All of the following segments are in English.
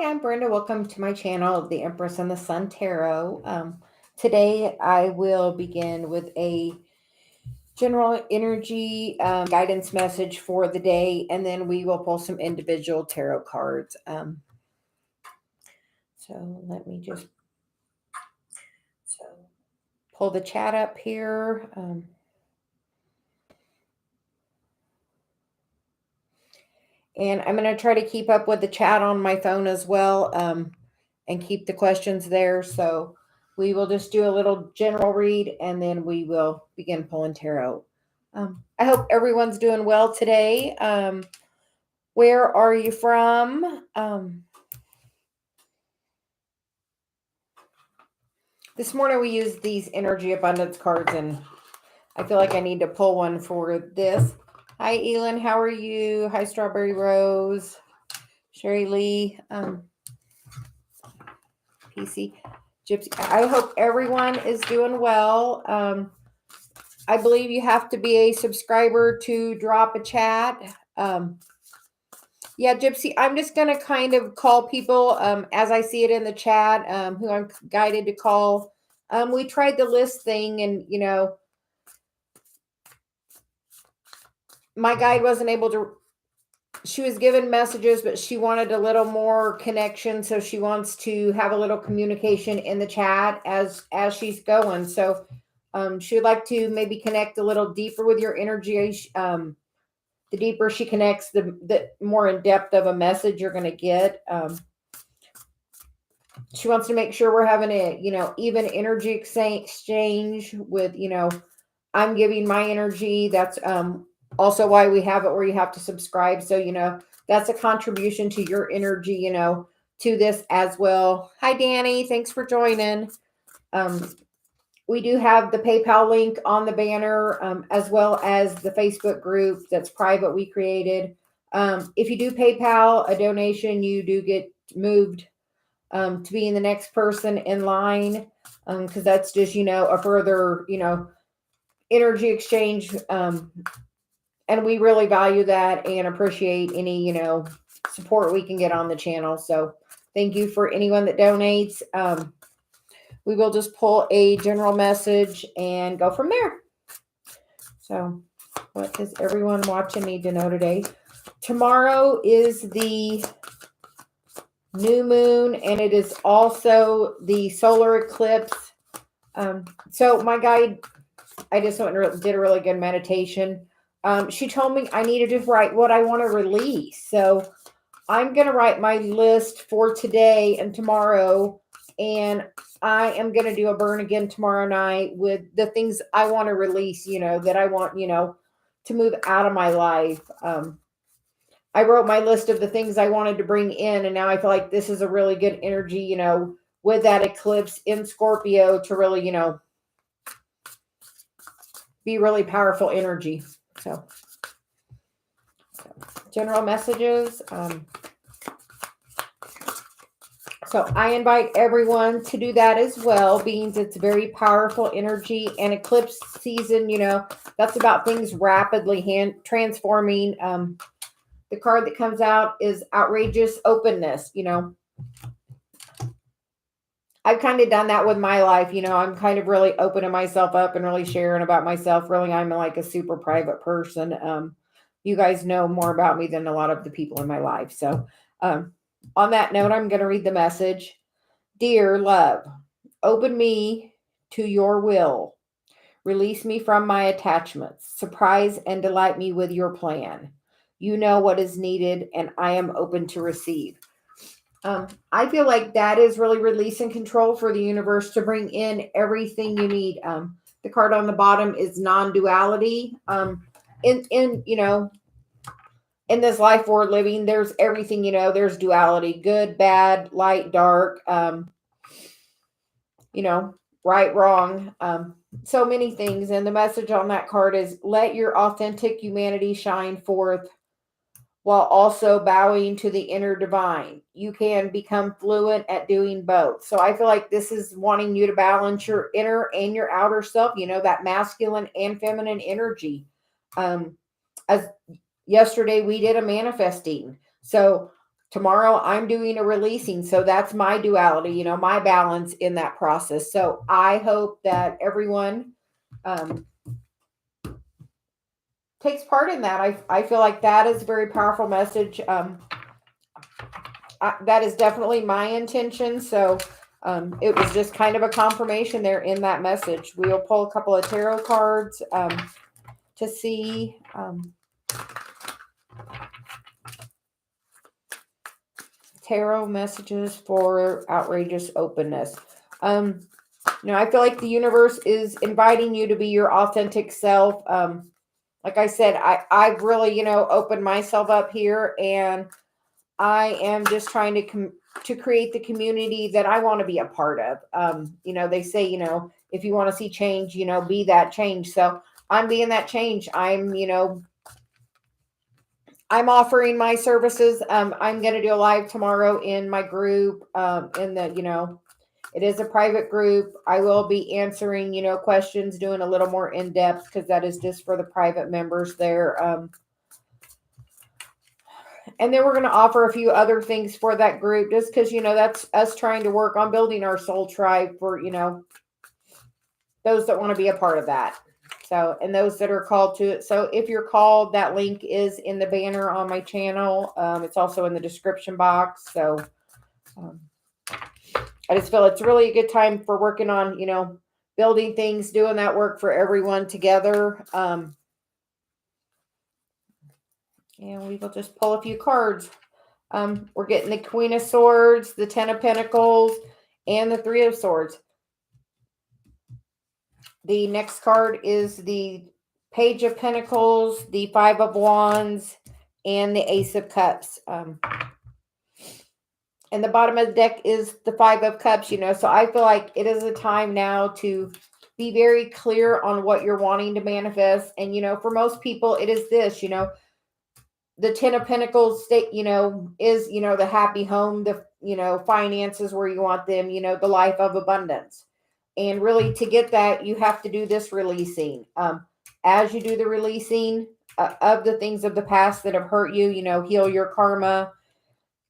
Hi, I'm Brenda. Welcome to my channel, The Empress and the Sun Tarot. Today I will begin with a general energy guidance message for the day, and then we will pull some individual tarot cards. So let me just pull the chat up here. And I'm going to try to keep up with the chat on my phone as well, and keep the questions there. So we will just do a little general read and then we will begin pulling tarot. I hope everyone's doing well today. Where are you from? This morning we used these energy abundance cards, and I feel like I need to pull one for this. Hi, Elin. How are you? Hi, Strawberry Rose. Sherry Lee. PC. Gypsy. I hope everyone is doing well. I believe you have to be a subscriber to drop a chat. Yeah, Gypsy, I'm just going to kind of call people as I see it in the chat, who I'm guided to call. We tried the list thing, and, my guide wasn't able to. She was given messages, but she wanted a little more connection, so she wants to have a little communication in the chat as she's going. So she would like to maybe connect a little deeper with your energy. The deeper she connects, the more in depth of a message you're going to get. She wants to make sure we're having a even energy exchange with I'm giving my energy. That's also why we have it where you have to subscribe. So that's a contribution to your energy to this as well. Hi Danny, thanks for joining. We do have the PayPal link on the banner, as well as the Facebook group that's private we created. If you do PayPal a donation, you do get moved to being the next person in line, because that's just a further energy exchange, and we really value that and appreciate any support we can get on the channel. So thank you for anyone that donates. We will just pull a general message and go from there. So what does everyone watching need to know today? Tomorrow is the new moon, and it is also the solar eclipse. So my guide, I just went and did a really good meditation. She told me I needed to write what I want to release. So I'm going to write my list for today and tomorrow, and I am going to do a burn again tomorrow night with the things I want to release, that I want, to move out of my life. I wrote my list of the things I wanted to bring in, and now I feel like this is a really good energy, with that eclipse in Scorpio to really, be really powerful energy. So general messages. So I invite everyone to do that as well, being it's very powerful energy, and eclipse season, that's about things rapidly transforming. The card that comes out is outrageous openness. I've kind of done that with my life. I'm kind of really opening myself up and really sharing about myself. Really, I'm like a super private person. You guys know more about me than a lot of the people in my life. So on that note, I'm going to read the message. Dear love, open me to your will. Release me from my attachments. Surprise and delight me with your plan. You know what is needed, and I am open to receive. I feel like that is really release and control for the universe to bring in everything you need. The card on the bottom is non-duality. In this life we're living, there's everything, there's duality, good, bad, light, dark, right, wrong, so many things. And the message on that card is let your authentic humanity shine forth while also bowing to the inner divine. You can become fluent at doing both. So I feel like this is wanting you to balance your inner and your outer self, that masculine and feminine energy. As yesterday we did a manifesting. So tomorrow I'm doing a releasing. So that's my duality, my balance in that process. So I hope that everyone takes part in that. I feel like that is a very powerful message. That is definitely my intention. So it was just kind of a confirmation there in that message. We'll pull a couple of tarot cards to see. Tarot messages for outrageous openness. I feel like the universe is inviting you to be your authentic self. Like I said, I've really, opened myself up here, and I am just trying to create the community that I want to be a part of. They say, if you want to see change, be that change. So I'm being that change. I'm offering my services. I'm going to do a live tomorrow in my group. It is a private group. I will be answering, questions, doing a little more in depth because that is just for the private members there. And then we're going to offer a few other things for that group just because, that's us trying to work on building our soul tribe for, those that want to be a part of that. So, and those that are called to it. So if you're called, that link is in the banner on my channel. It's also in the description box. So I just feel it's really a good time for working on, building things, doing that work for everyone together. And we will just pull a few cards. We're getting the Queen of Swords, the Ten of Pentacles, and the Three of Swords. The next card is the Page of Pentacles, the Five of Wands, and the Ace of Cups. And the bottom of the deck is the Five of Cups, So I feel like it is a time now to be very clear on what you're wanting to manifest. And, for most people, it is this, the Ten of Pentacles state, is, the happy home, the, finances where you want them, the life of abundance. And really to get that, you have to do this releasing. As you do the releasing of the things of the past that have hurt you, heal your karma.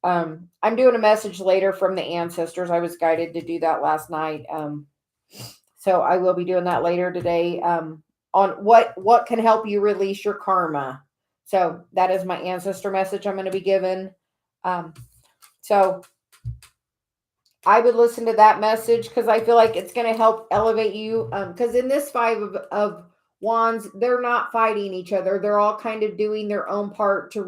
I'm doing a message later from the ancestors. I was guided to do that last night. So I will be doing that later today on what can help you release your karma. So that is my ancestor message I'm going to be given. So I would listen to that message because I feel like it's going to help elevate you. Because in this Five of Wands, they're not fighting each other. They're all kind of doing their own part to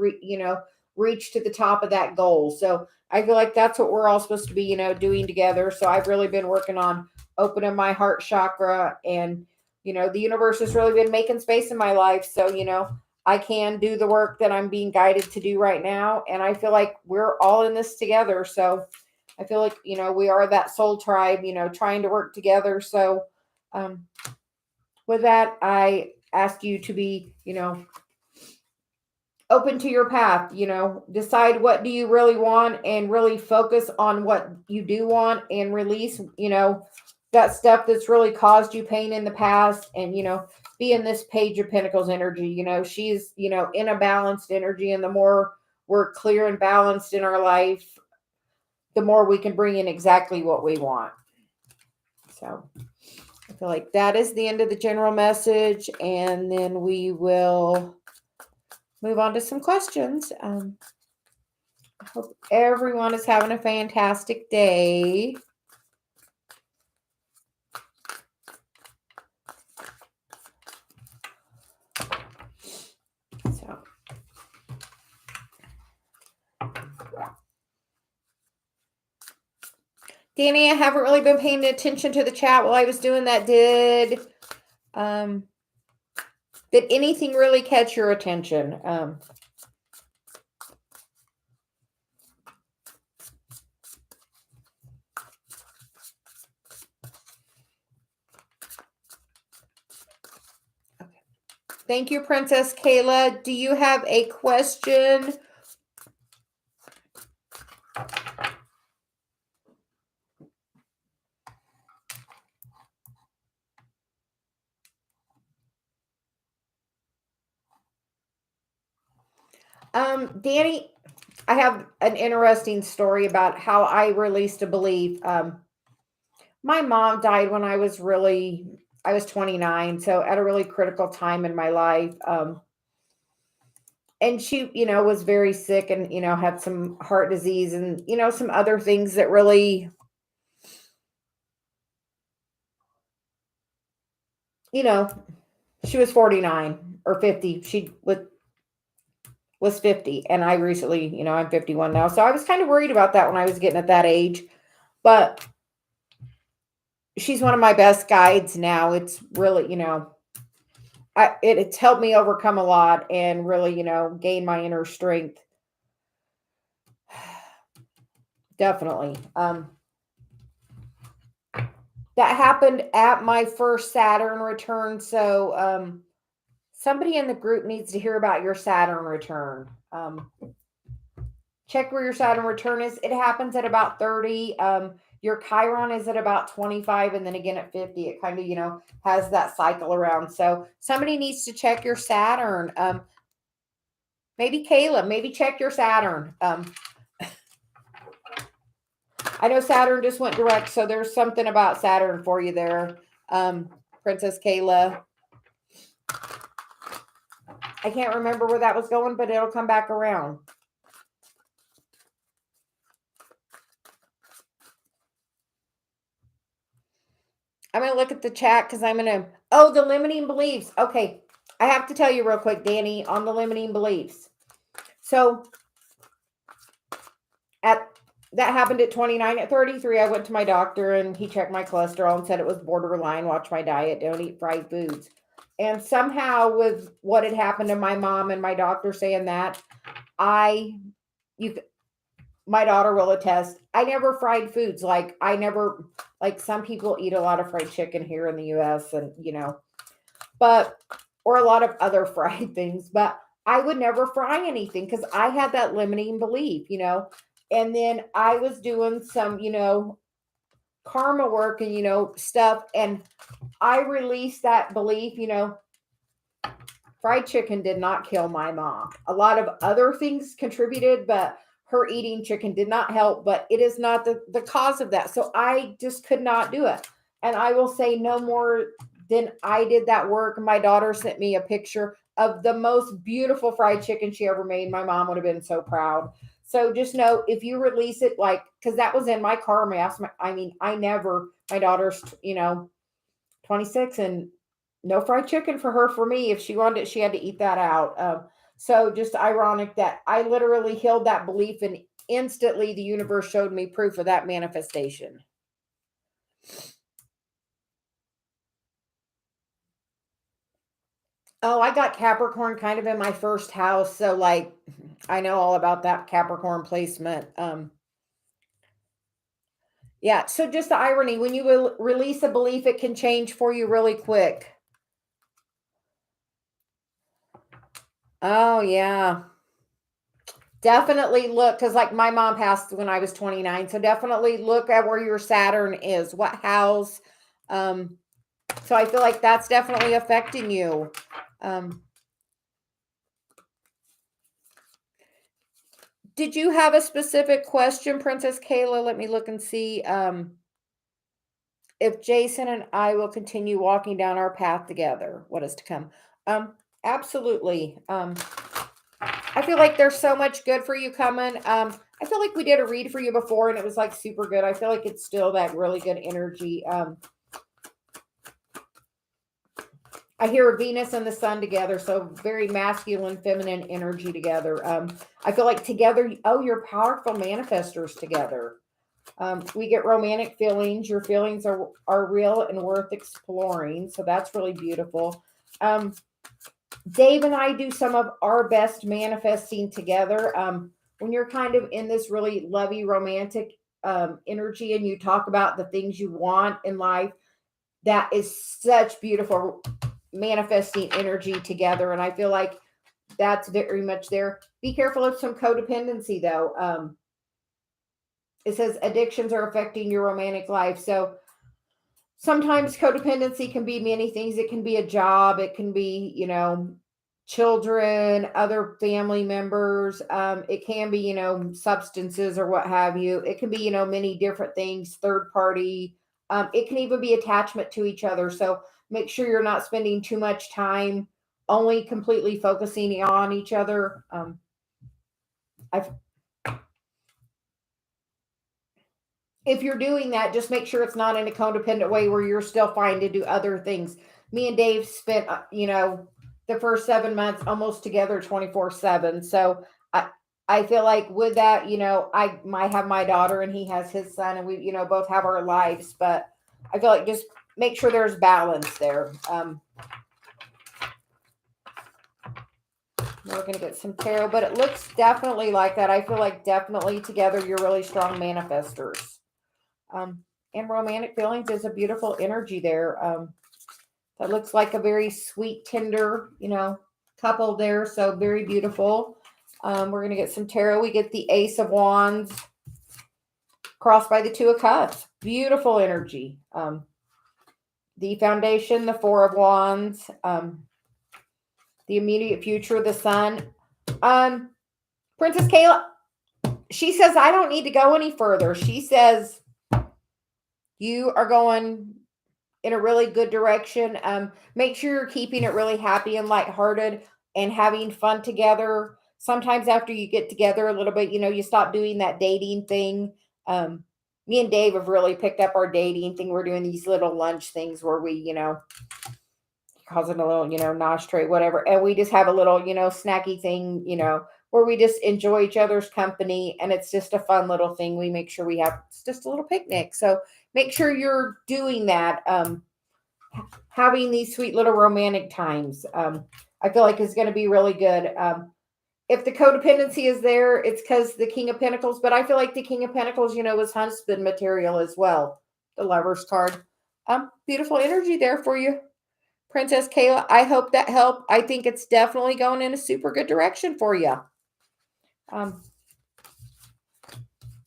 reach to the top of that goal. So I feel like that's what we're all supposed to be, doing together. So I've really been working on opening my heart chakra, and the universe has really been making space in my life. So I can do the work that I'm being guided to do right now, and I feel like we're all in this together. So I feel like, we are that soul tribe, trying to work together. So with that, I ask you to be, open to your path, decide what do you really want and really focus on what you do want and release, that stuff that's really caused you pain in the past, and, be in this Page of Pentacles energy. She's, in a balanced energy, and the more we're clear and balanced in our life, the more we can bring in exactly what we want. So I feel like that is the end of the general message, and then we will move on to some questions. I hope everyone is having a fantastic day. So Danny, I haven't really been paying attention to the chat while I was doing that. Did anything really catch your attention? Okay. Thank you, Princess Kayla. Do you have a question? Danny, I have an interesting story about how I released a belief. My mom died when I was 29, so at a really critical time in my life. And she, was very sick and, had some heart disease and, some other things that really, you know, she was 49 or 50. Was 50 and I recently, I'm 51 now. So I was kind of worried about that when I was getting at that age, but she's one of my best guides now. It's really, it's helped me overcome a lot and really, gain my inner strength. Definitely. That happened at my first Saturn return. So, somebody in the group needs to hear about your Saturn return. Check where your Saturn return is. It happens at about 30. Your Chiron is at about 25, and then again at 50. It kind of, has that cycle around. So somebody needs to check your Saturn. Maybe Kayla, maybe check your Saturn. I know Saturn just went direct, so there's something about Saturn for you there, Princess Kayla. I can't remember where that was going, but it'll come back around. I'm going to look at the chat because I'm going to. Oh, the limiting beliefs. Okay. I have to tell you real quick, Danny, on the limiting beliefs. So, at that happened at 29. At 33, I went to my doctor and he checked my cholesterol and said it was borderline. Watch my diet. Don't eat fried foods. And somehow, with what had happened to my mom and my doctor saying that, you my daughter will attest, I never fried foods. Like some people eat a lot of fried chicken here in the US and, but, or a lot of other fried things, but I would never fry anything because I had that limiting belief, and then I was doing some, karma work and, stuff. And I released that belief, fried chicken did not kill my mom. A lot of other things contributed, but her eating chicken did not help, but it is not the cause of that. So I just could not do it. And I will say no more than I did that work. My daughter sent me a picture of the most beautiful fried chicken she ever made. My mom would have been so proud. So just know if you release it, because that was in my karma. My daughter's, 26 and no fried chicken for her. For me, if she wanted it, she had to eat that out. So just ironic that I literally healed that belief and instantly the universe showed me proof of that manifestation. Oh, I got Capricorn kind of in my first house. So I know all about that Capricorn placement. Yeah. So just the irony, when you will release a belief, it can change for you really quick. Oh yeah. Definitely look, because my mom passed when I was 29. So definitely look at where your Saturn is, what house. So I feel like that's definitely affecting you. Did you have a specific question, Princess Kayla? Let me look and see if Jason and I will continue walking down our path together. What is to come? Absolutely. I feel like there's so much good for you coming. I feel like we did a read for you before and it was super good. I feel like it's still that really good energy. I hear Venus and the sun together, so very masculine, feminine energy together. I feel like together, you're powerful manifestors together. We get romantic feelings. Your feelings are real and worth exploring, so that's really beautiful. Dave and I do some of our best manifesting together. When you're kind of in this really lovey, romantic energy and you talk about the things you want in life, that is such beautiful manifesting energy together. And I feel like that's very much there. Be careful of some codependency, though. It says addictions are affecting your romantic life. So sometimes codependency can be many things. It can be a job. It can be, children, other family members. It can be, substances or what have you. It can be, many different things, third party. It can even be attachment to each other. So make sure you're not spending too much time only completely focusing on each other. I If you're doing that, just make sure it's not in a codependent way where you're still fine to do other things. Me and Dave spent, the first 7 months almost together 24/7. So I feel like with that, I might have my daughter and he has his son, and we, both have our lives. But I feel like just make sure there's balance there. We're going to get some tarot, but it looks definitely like that. I feel like definitely together you're really strong manifestors. And romantic feelings is a beautiful energy there. That looks like a very sweet, tender, couple there. So very beautiful. We're going to get some tarot. We get the Ace of Wands crossed by the Two of Cups. Beautiful energy. The Foundation, the Four of Wands. The immediate future, the Sun. Princess Kayla, she says, I don't need to go any further. She says, you are going in a really good direction. Make sure you're keeping it really happy and lighthearted and having fun together. Sometimes after you get together a little bit, you stop doing that dating thing. Me and Dave have really picked up our dating thing. We're doing these little lunch things where we, calls it a little, nosh tray, whatever. And we just have a little, snacky thing, where we just enjoy each other's company. And it's just a fun little thing. We make sure we have, it's just a little picnic. So make sure you're doing that. Having these sweet little romantic times. I feel like it's going to be really good. If the codependency is there, it's because the King of Pentacles, but I feel like the King of Pentacles, was husband material as well. The Lover's card. Beautiful energy there for you, Princess Kayla. I hope that helped. I think it's definitely going in a super good direction for you.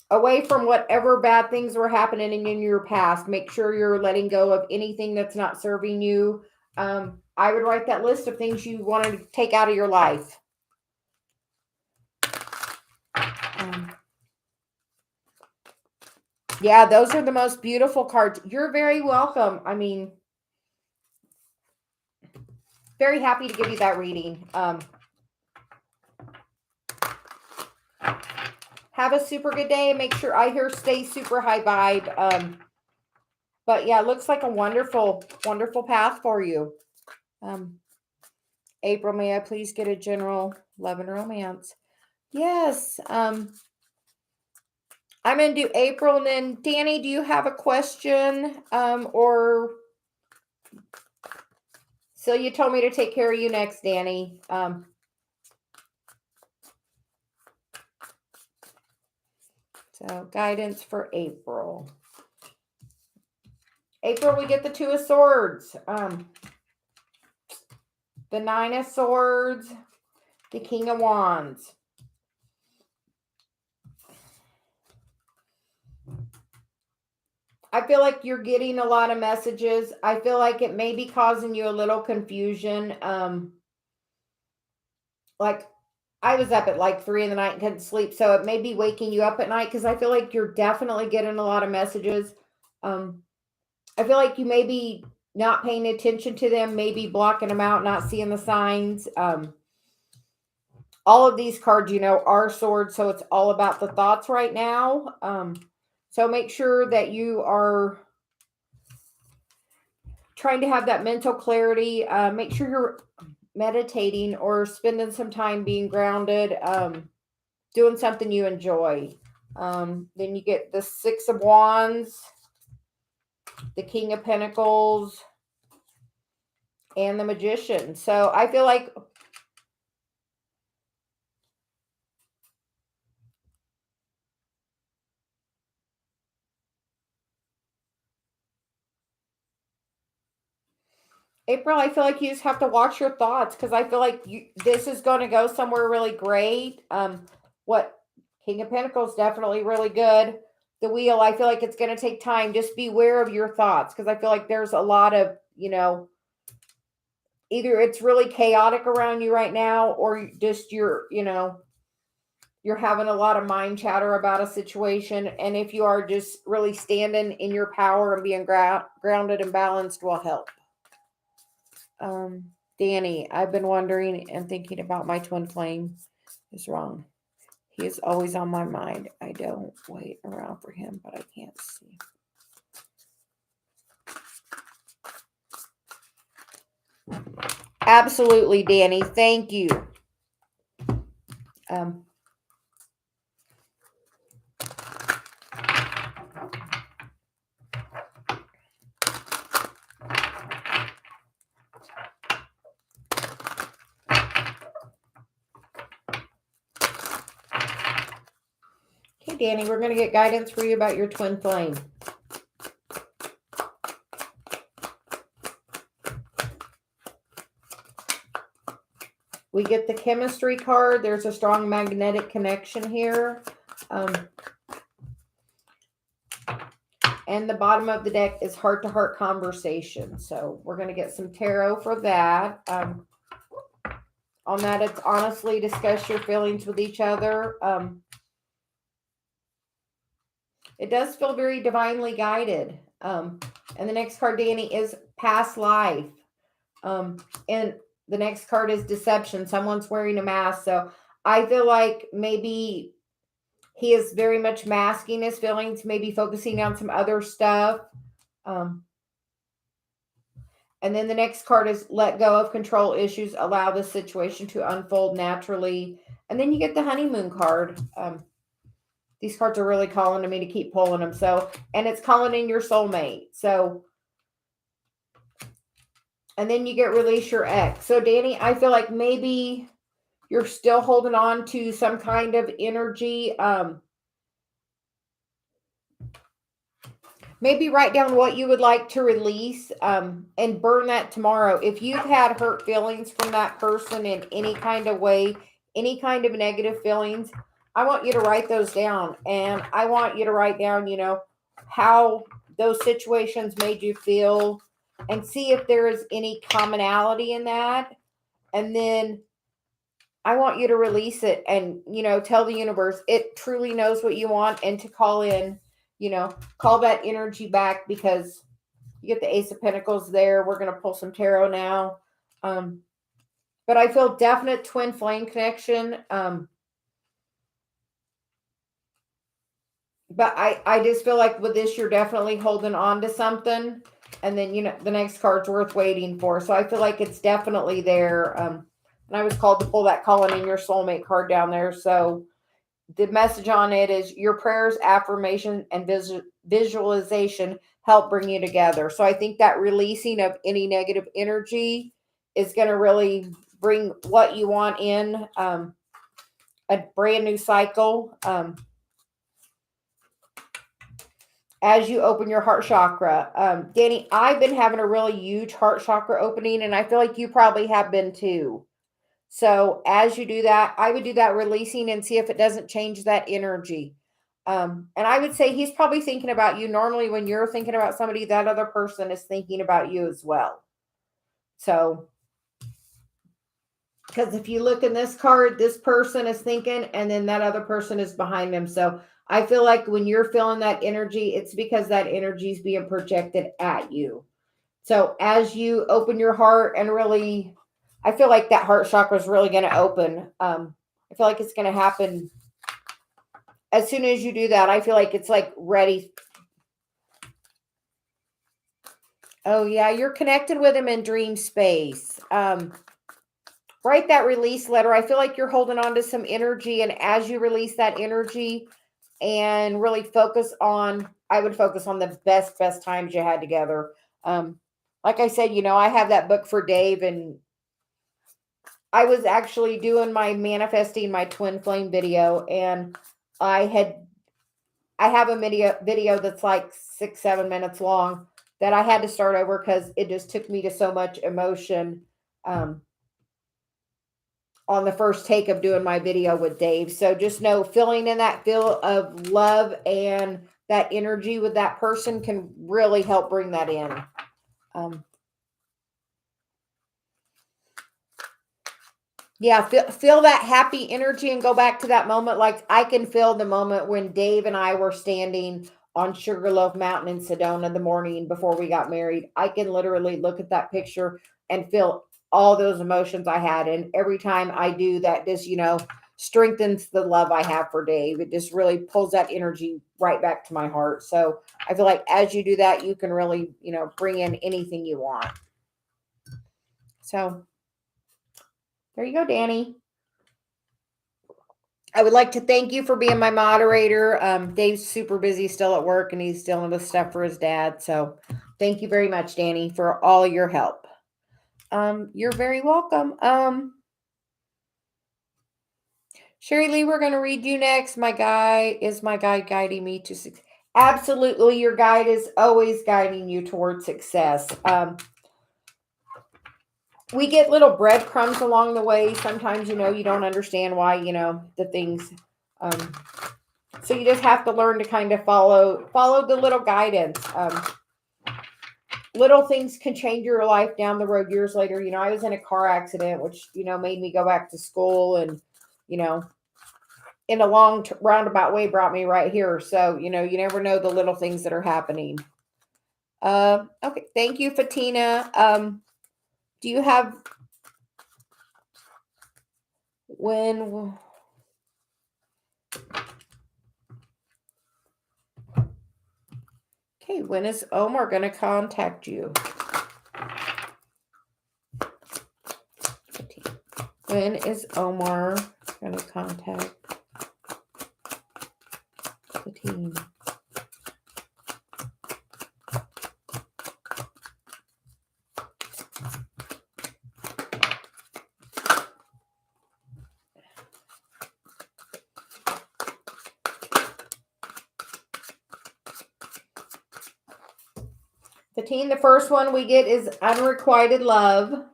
Away from whatever bad things were happening in your past, make sure you're letting go of anything that's not serving you. I would write that list of things you want to take out of your life. Yeah, those are the most beautiful cards. You're very welcome. I mean, very happy to give you that reading. Have a super good day, and make sure I hear stay super high vibe. But yeah, it looks like a wonderful, wonderful path for you. April, may I please get a general love and romance? Yes. I'm going to do April, and then Danny, do you have a question? Or Celia told me to take care of you next, Danny. So guidance for April. April, we get the Two of Swords. The Nine of Swords. The King of Wands. I feel like you're getting a lot of messages. I feel like it may be causing you a little confusion. Like I was up at like 3 in the night and couldn't sleep. So it may be waking you up at night because I feel like you're definitely getting a lot of messages. I feel like you may be not paying attention to them, maybe blocking them out, not seeing the signs. All of these cards, are swords. So it's all about the thoughts right now. So make sure that you are trying to have that mental clarity. Make sure you're meditating or spending some time being grounded, doing something you enjoy. Then you get the Six of Wands, the King of Pentacles, and the Magician. So I feel like April, I feel like you just have to watch your thoughts because I feel like this is going to go somewhere really great. What King of Pentacles definitely really good. The Wheel, I feel like it's going to take time. Just beware of your thoughts because I feel like there's a lot of, either it's really chaotic around you right now, or just you're having a lot of mind chatter about a situation. And if you are just really standing in your power and being grounded and balanced, will help. Danny, I've been wondering and thinking about my twin flame is wrong. He is always on my mind. I don't wait around for him, but I can't see. Absolutely, Danny. Thank you. Okay, Danny, we're going to get guidance for you about your twin flame. We get the chemistry card. There's a strong magnetic connection here. And the bottom of the deck is heart-to-heart conversation. So we're going to get some tarot for that. On that, it's honestly discuss your feelings with each other. It does feel very divinely guided. And the next card, Danny, is past life. And the next card is deception. Someone's wearing a mask. So I feel like maybe he is very much masking his feelings, maybe focusing on some other stuff. And then the next card is let go of control issues, allow the situation to unfold naturally. And then you get the honeymoon card. These cards are really calling to me to keep pulling them. So, and it's calling in your soulmate. So, and then you get release your ex. So, Danny, I feel like maybe you're still holding on to some kind of energy. Maybe write down what you would like to release and burn that tomorrow. If you've had hurt feelings from that person in any kind of way, any kind of negative feelings, I want you to write those down. And I want you to write down, how those situations made you feel and see if there is any commonality in that. And then I want you to release it and, tell the universe it truly knows what you want, and to call in, call that energy back, because you get the Ace of Pentacles there. We're going to pull some tarot now. But I feel definite twin flame connection. But I just feel like with this, you're definitely holding on to something. And then, the next card's worth waiting for. So I feel like it's definitely there. And I was called to pull that calling in your soulmate card down there. So the message on it is your prayers, affirmation, and visualization help bring you together. So I think that releasing of any negative energy is going to really bring what you want in, a brand new cycle. As you open your heart chakra. Danny, I've been having a really huge heart chakra opening, and I feel like you probably have been too. So as you do that, I would do that releasing and see if it doesn't change that energy. And I would say he's probably thinking about you. Normally, when you're thinking about somebody, that other person is thinking about you as well. So, because if you look in this card, this person is thinking, and then that other person is behind them. So I feel like when you're feeling that energy, it's because that energy is being projected at you. So as you open your heart and really, I feel like that heart chakra is really going to open. I feel like it's going to happen as soon as you do that. I feel like it's like ready. Oh yeah, you're connected with him in dream space. Write that release letter. I feel like you're holding on to some energy, and as you release that energy and really focus on, I would focus on the best times you had together. Like I said, I have that book for Dave, and I was actually doing my manifesting my twin flame video, and I have a video that's like 6-7 minutes long that I had to start over because it just took me to so much emotion on the first take of doing my video with Dave. So just know, filling in that feel of love and that energy with that person can really help bring that in. Yeah, feel that happy energy and go back to that moment. Like I can feel the moment when Dave and I were standing on Sugarloaf Mountain in Sedona the morning before we got married. I can literally look at that picture and feel all those emotions I had. And every time I do that, just, strengthens the love I have for Dave. It just really pulls that energy right back to my heart. So I feel like as you do that, you can really, bring in anything you want. So there you go, Danny. I would like to thank you for being my moderator. Dave's super busy still at work and he's dealing with stuff for his dad. So thank you very much, Danny, for all your help. You're very welcome. Sherry Lee, we're going to read you next. My guide guiding me to success. Absolutely. Your guide is always guiding you towards success. We get little breadcrumbs along the way. Sometimes, you don't understand why, the things, so you just have to learn to kind of follow the little guidance. Little things can change your life down the road years later. I was in a car accident, which, made me go back to school and, in a long roundabout way brought me right here. So, you never know the little things that are happening. Okay. Thank you, Fatina. Do you have when is Omar going to contact you? When is Omar going to contact the team? The first one we get is unrequited love.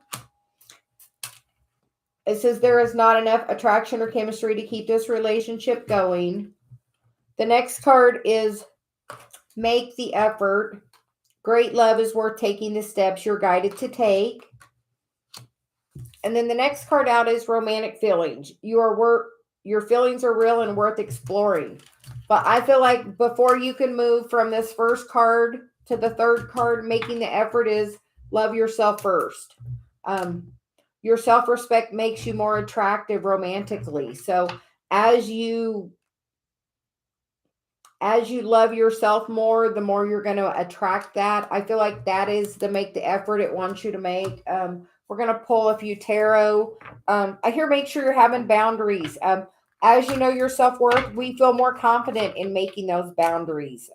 It says there is not enough attraction or chemistry to keep this relationship going. The next card is make the effort. Great love is worth taking the steps you're guided to take. And then the next card out is romantic feelings. Your feelings are real and worth exploring. But I feel like before you can move from this first card to the third card, making the effort is love yourself first. Your self-respect makes you more attractive romantically. So as you love yourself more, the more you're going to attract that. I feel like that is the make the effort it wants you to make. We're going to pull a few tarot. I hear make sure you're having boundaries. As you know your self-worth, we feel more confident in making those boundaries.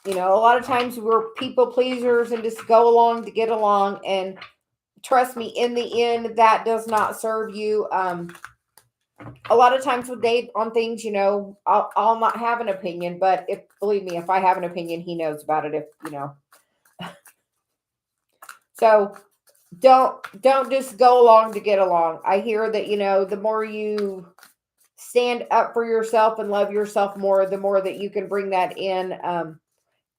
A lot of times we're people pleasers and just go along to get along. And trust me, in the end, that does not serve you. A lot of times with Dave on things, I'll not have an opinion, but believe me, if I have an opinion, he knows about it. So don't just go along to get along. I hear that, the more you stand up for yourself and love yourself more, the more that you can bring that in,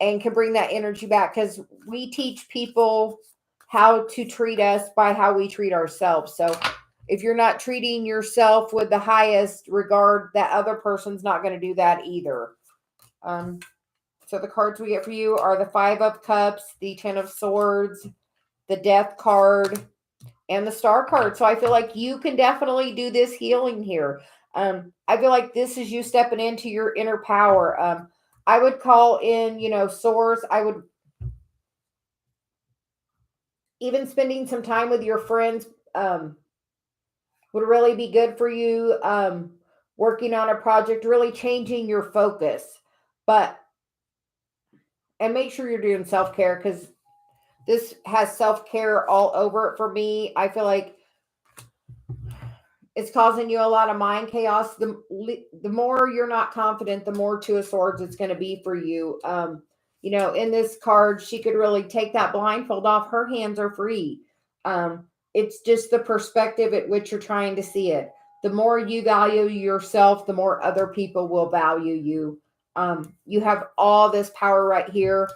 and can bring that energy back. Because we teach people how to treat us by how we treat ourselves. So if you're not treating yourself with the highest regard, that other person's not going to do that either. So the cards we get for you are the 5 of Cups, the 10 of Swords, the Death card, and the Star card. So I feel like you can definitely do this healing here. I feel like this is you stepping into your inner power. I would call in, Source. I would even spending some time with your friends would really be good for you. Working on a project, really changing your focus. And make sure you're doing self-care, because this has self-care all over it for me. I feel like it's causing you a lot of mind chaos. The more you're not confident, the more Two of Swords it's going to be for you. In this card, she could really take that blindfold off. Her hands are free. It's just the perspective at which you're trying to see it. The more you value yourself, the more other people will value you. You have all this power right here.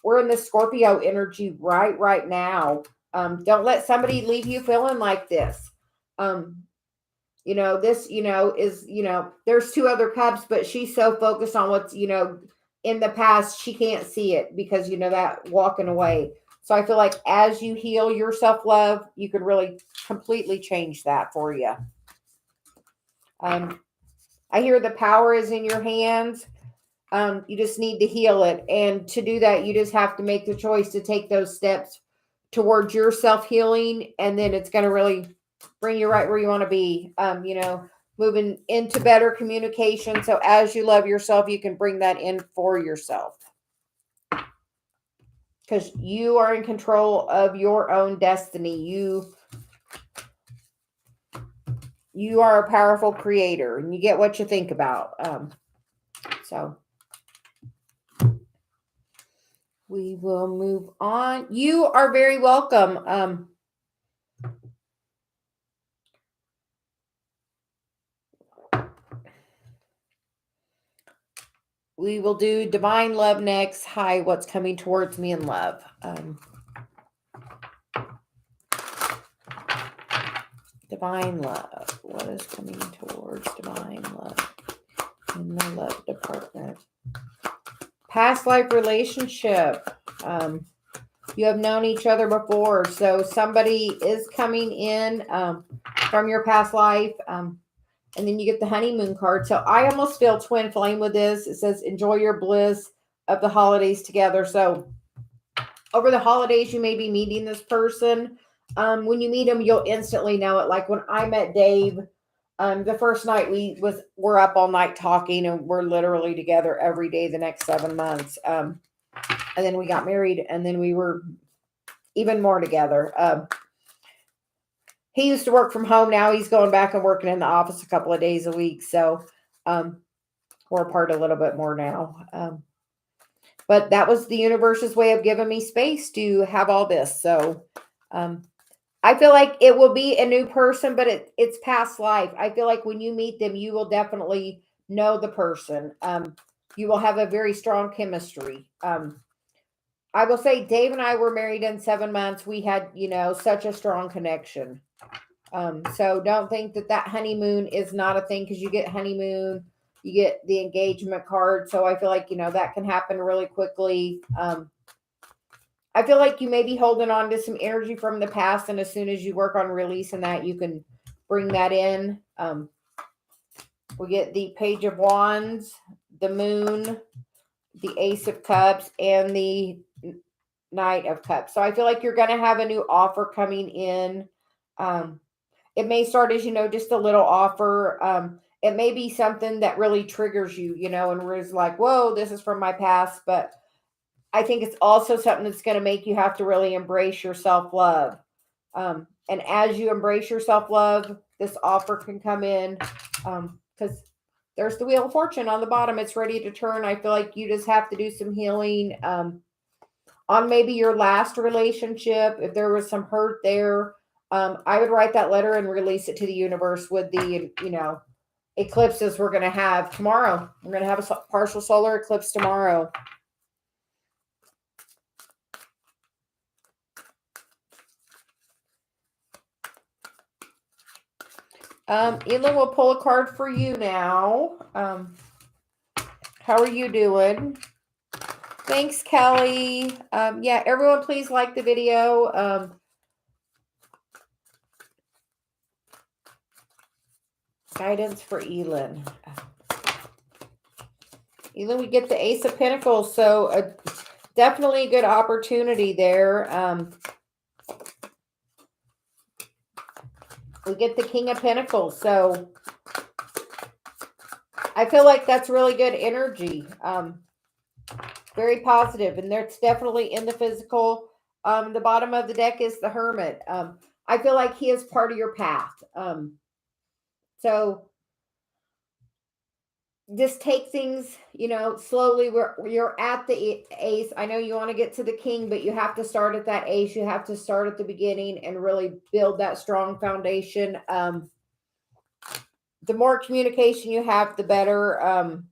We're in the Scorpio energy right now. Don't let somebody leave you feeling like this. This, is, there's two other cups, but she's so focused on what's, in the past, she can't see it because, that walking away. So I feel like as you heal your self-love, you could really completely change that for you. I hear the power is in your hands. You just need to heal it. And to do that, you just have to make the choice to take those steps towards your self-healing. And then it's going to really bring you right where you want to be, moving into better communication. So as you love yourself, you can bring that in for yourself. Because you are in control of your own destiny. You are a powerful creator, and you get what you think about. So we will move on. You are very welcome. We will do divine love next. Hi, what's coming towards me in love? Divine love. What is coming towards divine love in the love department? Past life relationship. You have known each other before. So somebody is coming in from your past life. And then you get the honeymoon card. So I almost feel twin flame with this. It says, enjoy your bliss of the holidays together. So over the holidays, you may be meeting this person. When you meet them, you'll instantly know it. Like when I met Dave, the first night we're up all night talking, and we're literally together every day the next 7 months. And then we got married, and then we were even more together. He used to work from home. Now he's going back and working in the office a couple of days a week. So we're apart a little bit more now. But that was the universe's way of giving me space to have all this. So I feel like it will be a new person, but it's past life. I feel like when you meet them, you will definitely know the person. You will have a very strong chemistry. I will say Dave and I were married in 7 months. We had, such a strong connection. So don't think that honeymoon is not a thing, because you get honeymoon, you get the engagement card. So I feel like, that can happen really quickly. I feel like you may be holding on to some energy from the past. And as soon as you work on releasing that, you can bring that in. We get the Page of Wands, the Moon, the Ace of Cups, and the Knight of Cups. So I feel like you're going to have a new offer coming in. It may start as, just a little offer. It may be something that really triggers you, and was like, whoa, this is from my past. But I think it's also something that's going to make you have to really embrace your self-love. And as you embrace your self-love, this offer can come in, because there's the Wheel of Fortune on the bottom. It's ready to turn. I feel like you just have to do some healing on maybe your last relationship. If there was some hurt there, I would write that letter and release it to the universe with the, eclipses we're going to have tomorrow. We're going to have a partial solar eclipse tomorrow. Ela will pull a card for you now. How are you doing? Thanks, Kelly. Yeah, everyone, please like the video. Guidance for Elin. Elin, we get the Ace of Pentacles, so definitely a good opportunity there. We get the King of Pentacles, so I feel like that's really good energy. Very positive, and that's definitely in the physical. The bottom of the deck is the Hermit. I feel like he is part of your path. So just take things, slowly. You're at the Ace. I know you want to get to the King, but you have to start at that Ace. You have to start at the beginning and really build that strong foundation. The more communication you have, the better.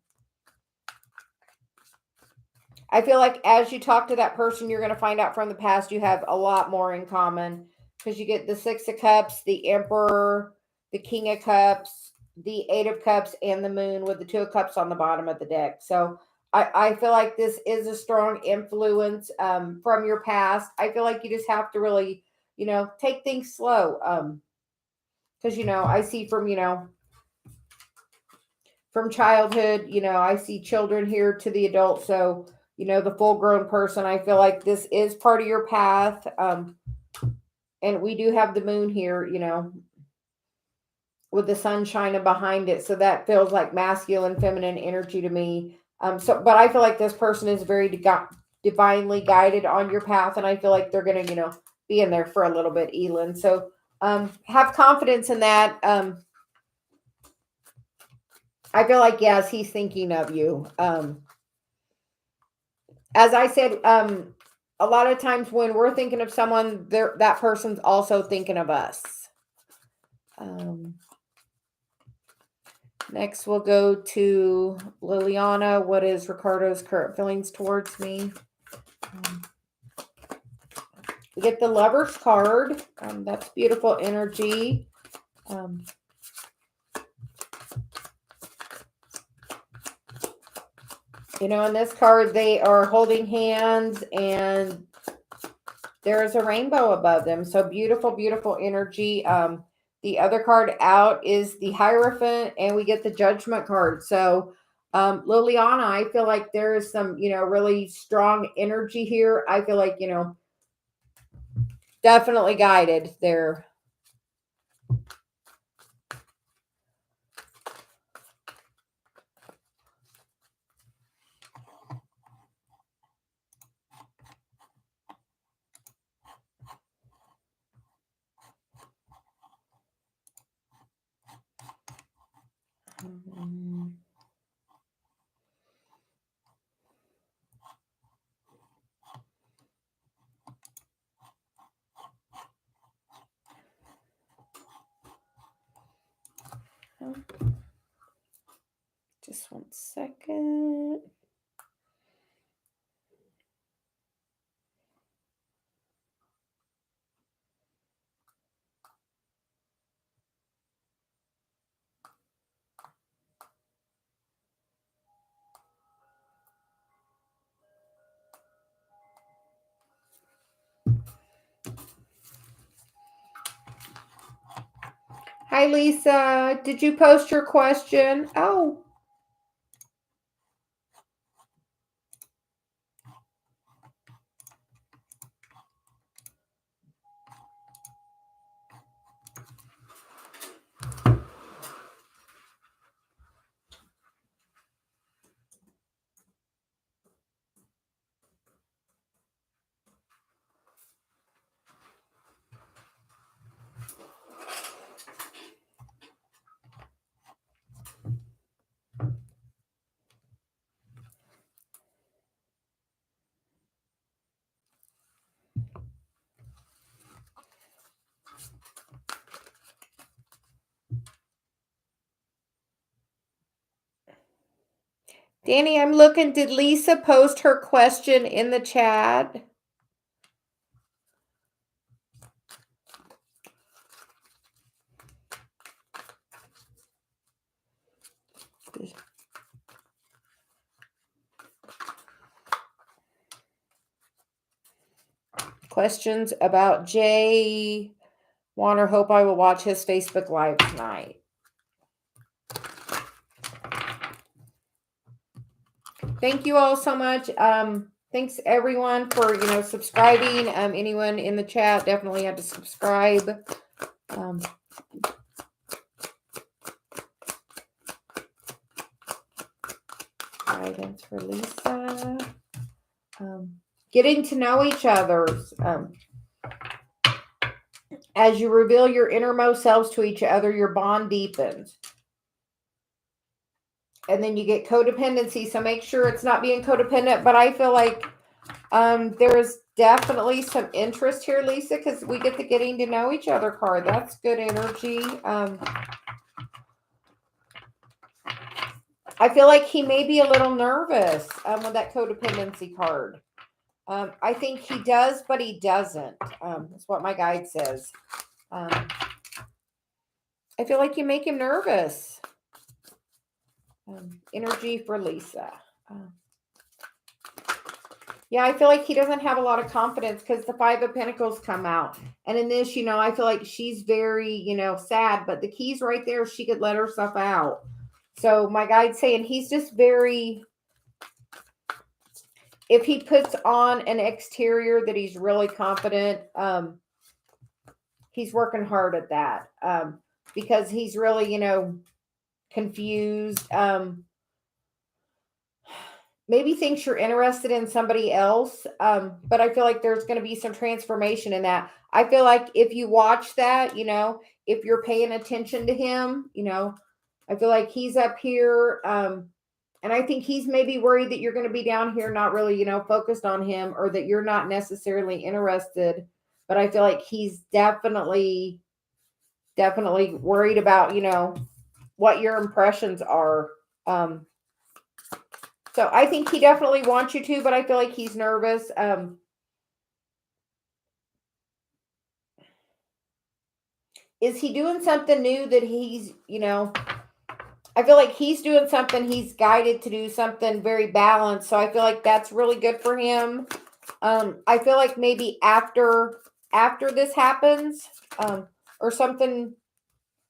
I feel like as you talk to that person, you're going to find out from the past you have a lot more in common, because you get the Six of Cups, the Emperor, the King of Cups, the Eight of Cups, and the Moon with the Two of Cups on the bottom of the deck. So I feel like this is a strong influence from your past. I feel like you just have to really, take things slow. Because, I see from childhood, I see children here to the adult. So, the full grown person, I feel like this is part of your path. And we do have the moon here, with the sun shining behind it. So that feels like masculine, feminine energy to me. But I feel like this person is very divinely guided on your path. And I feel like they're going to, be in there for a little bit, Elin. So have confidence in that. I feel like, yes, he's thinking of you. As I said, a lot of times when we're thinking of someone, that person's also thinking of us. Next, we'll go to Liliana. What is Ricardo's current feelings towards me? We get the Lover's card. That's beautiful energy. In this card, they are holding hands and there's a rainbow above them. So beautiful, beautiful energy. The other card out is the Hierophant, and we get the Judgment card. So, Liliana, I feel like there is some, really strong energy here. I feel like, definitely guided there. Just 1 second. Hi, Lisa. Did you post your question? Oh. Danny, I'm looking. Did Lisa post her question in the chat? Questions about Jay. Want or hope I will watch his Facebook Live tonight. Thank you all so much. Thanks everyone for subscribing. Anyone in the chat definitely had to subscribe. Guidance for Lisa. Getting to know each other. As you reveal your innermost selves to each other, your bond deepens. And then you get codependency. So make sure it's not being codependent. But I feel like there's definitely some interest here, Lisa, because we get the getting to know each other card. That's good energy. I feel like he may be a little nervous with that codependency card. I think he does, but he doesn't. That's what my guide says. I feel like you make him nervous. Energy for Lisa. Yeah, I feel like he doesn't have a lot of confidence because the Five of Pentacles come out. And in this, I feel like she's very, sad, but the key's right there. She could let herself out. So my guide's saying he's just very, if he puts on an exterior that he's really confident, he's working hard at that because he's really, confused. Maybe thinks you're interested in somebody else, but I feel like there's going to be some transformation in that. I feel like if you watch that, if you're paying attention to him, I feel like he's up here, and I think he's maybe worried that you're going to be down here, not really, focused on him, or that you're not necessarily interested. But I feel like he's definitely worried about, what your impressions are. So I think he definitely wants you to, but I feel like he's nervous. Is he doing something new that he's, I feel like he's doing something, he's guided to do something very balanced. So I feel like that's really good for him. I feel like maybe after this happens, or something,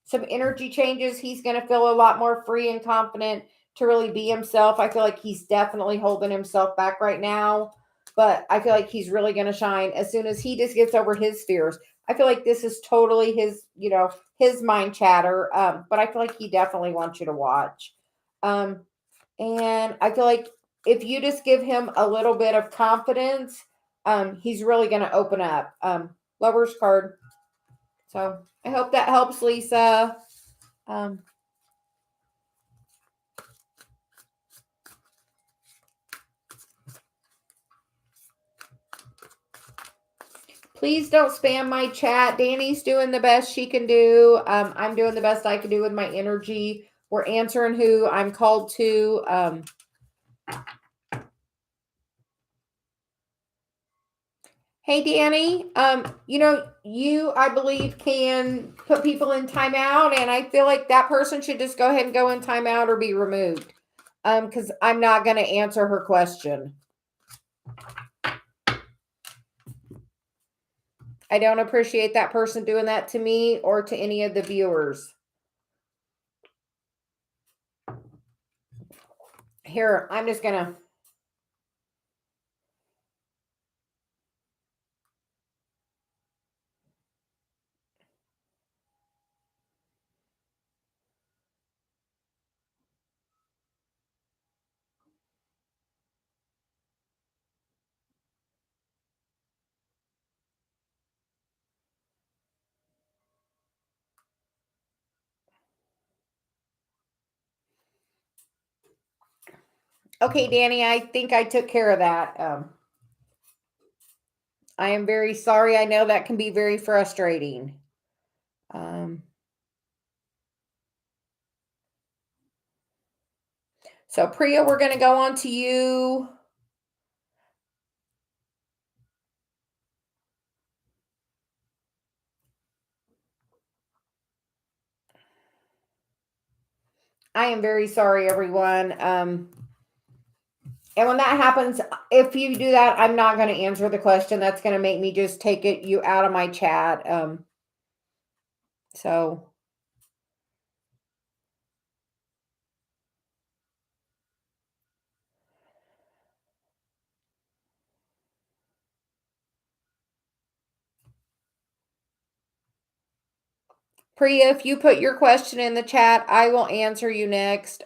some energy changes, he's going to feel a lot more free and confident to really be himself. I feel like he's definitely holding himself back right now, but I feel like he's really going to shine as soon as he just gets over his fears. I feel like this is totally his, his mind chatter. But I feel like he definitely wants you to watch. And I feel like if you just give him a little bit of confidence, he's really going to open up. Lover's card. So I hope that helps, Lisa. Please don't spam my chat. Danny's doing the best she can do. I'm doing the best I can do with my energy. We're answering who I'm called to. Hey, Danny, you, I believe, can put people in timeout, and I feel like that person should just go ahead and go in timeout or be removed, because I'm not going to answer her question. I don't appreciate that person doing that to me or to any of the viewers. Here, I'm just going to... Okay, Danny, I think I took care of that. I am very sorry. I know that can be very frustrating. So, Priya, we're going to go on to you. I am very sorry, everyone. And when that happens, if you do that, I'm not going to answer the question. That's going to make me just take you out of my chat. So Priya, if you put your question in the chat, I will answer you next.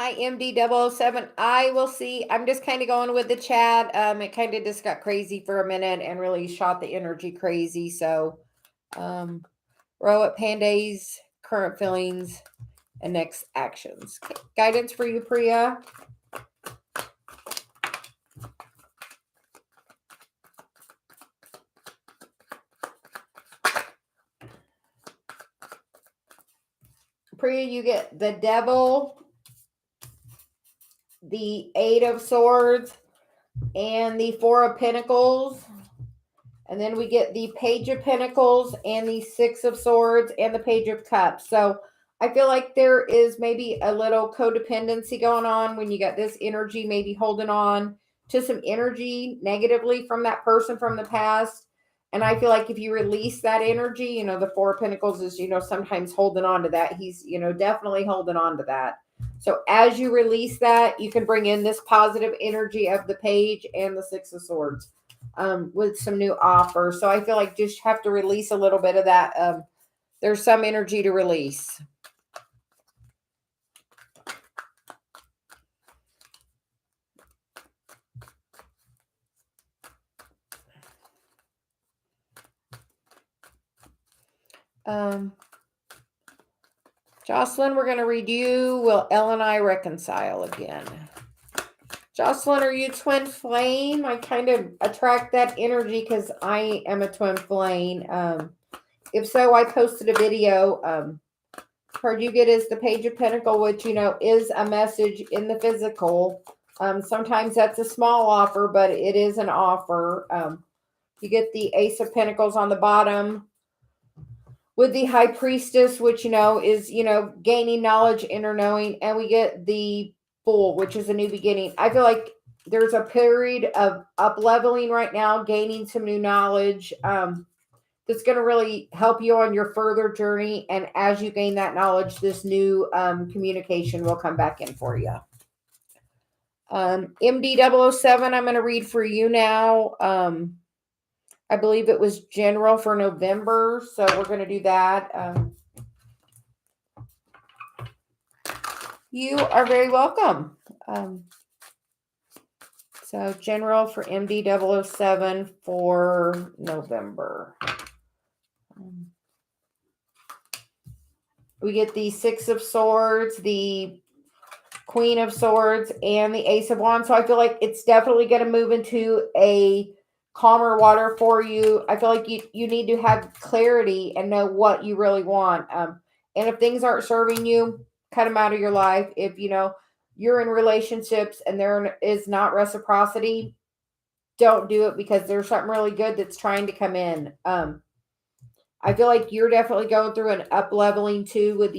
Hi, MD007. I will see. I'm just kind of going with the chat. It kind of just got crazy for a minute and really shot the energy crazy. So, row at Pandays, current feelings, and next actions. Okay. Guidance for you, Priya. Priya, you get the Devil, the Eight of Swords, and the Four of Pentacles. And then we get the Page of Pentacles and the Six of Swords and the Page of Cups. So I feel like there is maybe a little codependency going on when you got this energy, maybe holding on to some energy negatively from that person from the past. And I feel like if you release that energy, the Four of Pentacles is, sometimes holding on to that. He's, definitely holding on to that. So as you release that, you can bring in this positive energy of the Page and the Six of Swords with some new offers. So I feel like just have to release a little bit of that. There's some energy to release. Jocelyn, we're going to read you. Will Elle and I reconcile again? Jocelyn, are you twin flame? I kind of attract that energy because I am a twin flame. If so, I posted a video. Card you get is the Page of Pentacle, which, is a message in the physical. Sometimes that's a small offer, but it is an offer. You get the Ace of Pentacles on the bottom with the High Priestess, which, is, gaining knowledge, inner knowing. And we get the Fool, which is a new beginning. I feel like there's a period of up leveling right now, gaining some new knowledge. That's going to really help you on your further journey. And as you gain that knowledge, this new communication will come back in for you. MD007, I'm going to read for you now. I believe it was general for November. So we're going to do that. You are very welcome. So general for MD007 for November. We get the Six of Swords, the Queen of Swords, and the Ace of Wands. So I feel like it's definitely going to move into a calmer water for you. I feel like you need to have clarity and know what you really want. And if things aren't serving you, cut them out of your life. If, you're in relationships and there is not reciprocity, don't do it because there's something really good that's trying to come in. I feel like you're definitely going through an up leveling too with,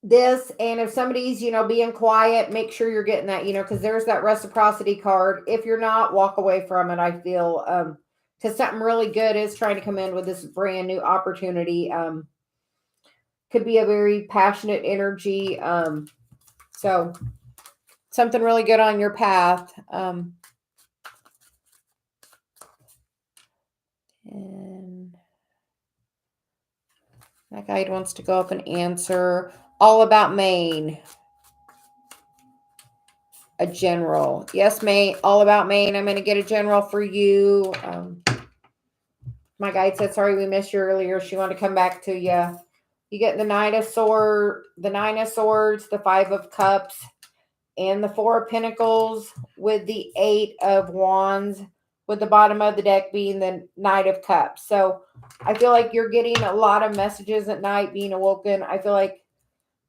this. And if somebody's, being quiet, make sure you're getting that, because there's that reciprocity card. If you're not, walk away from it. I feel, because something really good is trying to come in with this brand new opportunity. Could be a very passionate energy. So something really good on your path. And that guide wants to go up and answer. All about Maine. A general. Yes, Maine. All about Maine. I'm going to get a general for you. My guide said, sorry, we missed you earlier. She wanted to come back to you. You get the Nine of Swords, the Five of Cups, and the Four of Pentacles with the Eight of Wands, with the bottom of the deck being the Knight of Cups. So I feel like you're getting a lot of messages at night being awoken. I feel like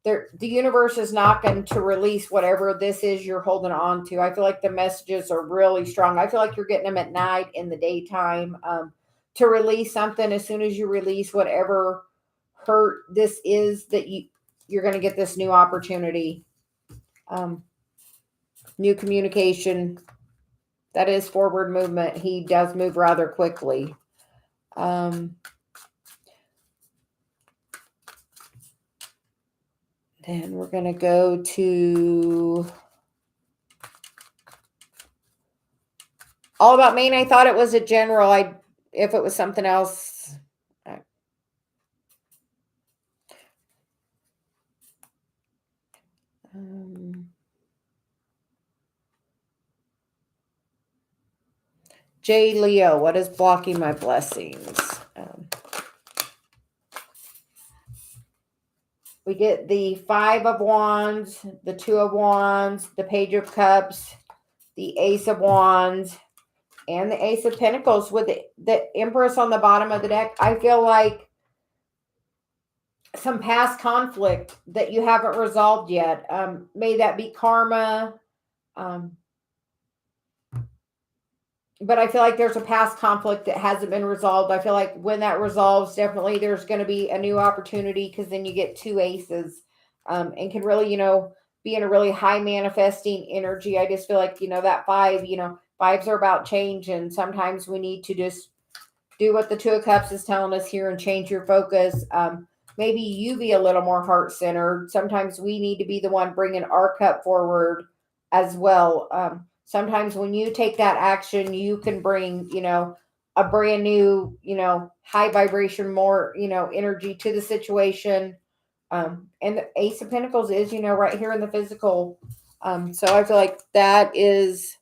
the universe is not going to release whatever this is you're holding on to. I feel like the messages are really strong. I feel like you're getting them at night, in the daytime, to release something. As soon as you release whatever hurt this is, that you're going to get this new opportunity, new communication. That is forward movement. He does move rather quickly. Then we're going to go to All About Maine. I thought it was a general. If it was something else. J. Leo, what is blocking my blessings? We get the 5 of Wands, the 2 of Wands, the Page of Cups, the Ace of Wands, and the Ace of Pentacles with the Empress on the bottom of the deck. I feel like some past conflict that you haven't resolved yet. May that be karma. But I feel like there's a past conflict that hasn't been resolved. I feel like when that resolves, definitely there's going to be a new opportunity, because then you get 2 aces, and can really, be in a really high manifesting energy. I just feel like, that 5, fives are about change. And sometimes we need to just do what the 2 of Cups is telling us here and change your focus. Maybe you be a little more heart-centered. Sometimes we need to be the one bringing our cup forward as well. Sometimes when you take that action, you can bring, a brand new, high vibration, more, energy to the situation. And the Ace of Pentacles is, right here in the physical. So I feel like that is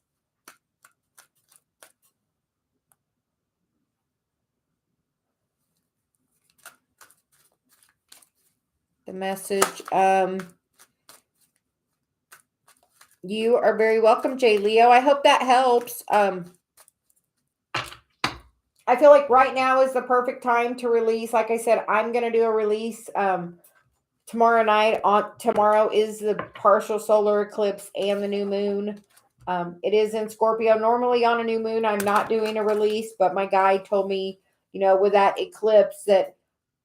the message. You are very welcome, J. Leo. I hope that helps. I feel like right now is the perfect time to release. Like I said, I'm going to do a release tomorrow night. Tomorrow is the partial solar eclipse and the new moon. It is in Scorpio. Normally on a new moon, I'm not doing a release, but my guide told me, with that eclipse, that